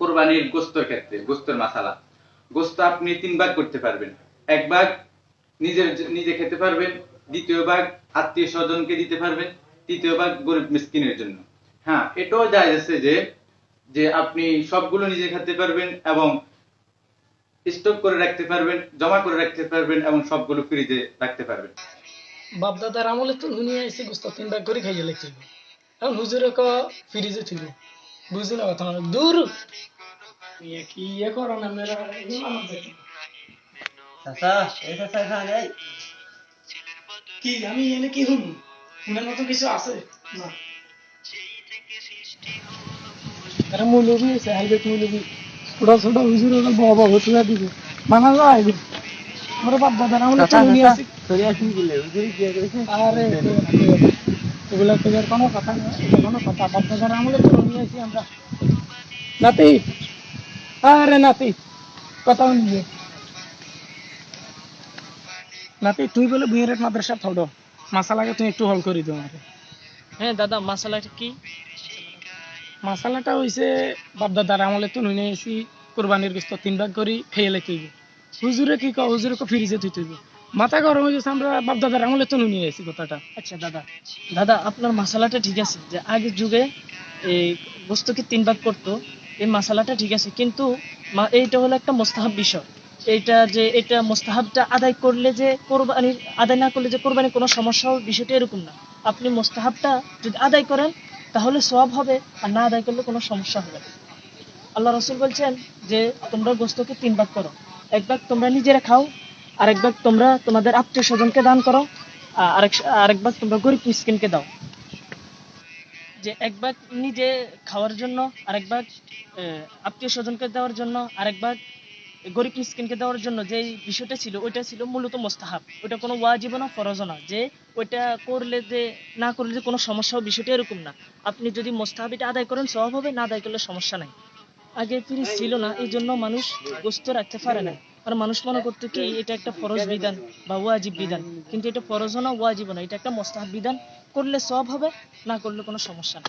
কোরবানির গোশতের ক্ষেত্রে গোশতের মাসালা, গোশত আপনি 3 ভাগ করতে পারবেন। এক ভাগ নিজে খেতে পারবেন, দ্বিতীয় ভাগ আত্মীয় স্বজনকে দিতে পারবেন, তৃতীয় ভাগ গরিব মিসকিনের জন্য। হ্যাঁ, এটাও জায়েজ আছে যে আপনি সবগুলো নিজে খেতে পারবেন এবং স্টক করে রাখতে পারবেন, জমা করে রাখতে পারবেন এবং সবগুলো ফ্রিজে রাখতে পারবেন। বাপদাদার আমলে তো নুনিয়ে এসে গোস্ত 3 ভাগ করে খাইয়ে লাগছিল, এখন হুজুরে ফ্রিজে ছিল, বুঝি না কথা দূর কি করেন আপনারা। কি আমি এনে কি হুম শুনার মতো কিছু আছে না, তারা মৌলবী আছে, হাইবেট মৌলবী ছোট ছোট হুজুর বাবা ঘটনা দিবে মানা যায় আমরা বাপ দাদার আমলে তো নুনিয়ে আসি। আরে এগুলা তো কোনো কথা না, এটা কোনো কথা, বাপ দাদার আমলে তো নুনিয়ে আসি আমরা। নাতি, আরে নাতি কথা নিয়ে নাতি, তুই বলে বুয়ের মাদ্রাসা থোড়ো মাসালাকে তুই একটু হল করে দিও আমাকে। হ্যাঁ দাদা, মাসালাটা কি? মাসালাটা হইছে বাপ দাদার আমলে তো নুনে এসি কোরবানির গোস্ত 3 ভাগ করি খেয়ে লাই তুইব, হুজুরে কি কও, হুজুরে ফ্রিজে তুই তুইব, মাথা গরম হয়ে গেছে, আমরা বাপ দাদার আমলে তো নুনিয়ে এসি কথাটা। আচ্ছা দাদা, দাদা আপনার মাসালাটা ঠিক আছে যে আগের যুগে এই গোস্তকে 3 ভাগ করতো, এই মাসালাটা ঠিক আছে, কিন্তু এইটা হলো একটা মোস্তাহাব বিষয়। এটা মোস্তাহাবটা আদায় করলে যে কোরবানির, আদায় না করলে যে কোরবানির কোনো সমস্যা হবে, বিষয়টা এরকম না। আপনি মোস্তাহাবটা যদি আদায় করেন তাহলে সওয়াব হবে, আর না আদায় করলে কোনো সমস্যা হবে না। আল্লাহ রাসূল বলছেন যে তোমরা গোস্তকে 3 ভাগ করো, 1 ভাগ তোমরা নিজেরা খাও, আরেক ভাগ তোমরা তোমাদের আত্মীয় স্বজনকে দান করো, আরেক ভাগ তোমরা গরিব মিসকিনকে দাও। যে 1 ভাগ নিজে খাওয়ার জন্য, আরেক ভাগ আত্মীয় স্বজনকে দেওয়ার জন্য, আরেক ভাগ গরিব মিসকিনকে দেওয়ার জন্য, যে বিষয়টা ছিল ওইটা ছিল মূলত মোস্তাহাব, ওইটা কোনো ওয়াজিব না, ফরজ না, যে ওইটা করলে যে না করলে যে কোনো সমস্যা হবে, বিষয়টা এরকম না। আপনি যদি মোস্তাহাবিটা আদায় করেন সওয়াব হবে, না আদায় করলে সমস্যা নাই। আগে ফ্রিজ ছিল না, এই জন্য মানুষ গোস্ত রাখতে পারে না, আর মানুষ মনে করতো কি এটা একটা ফরজ বিধান বা ওয়াজিব বিধান, কিন্তু এটা ফরজ না, ওয়াজিব না, এটা একটা মোস্তাহাব বিধান, করলে সওয়াব হবে, না করলে কোনো সমস্যা না।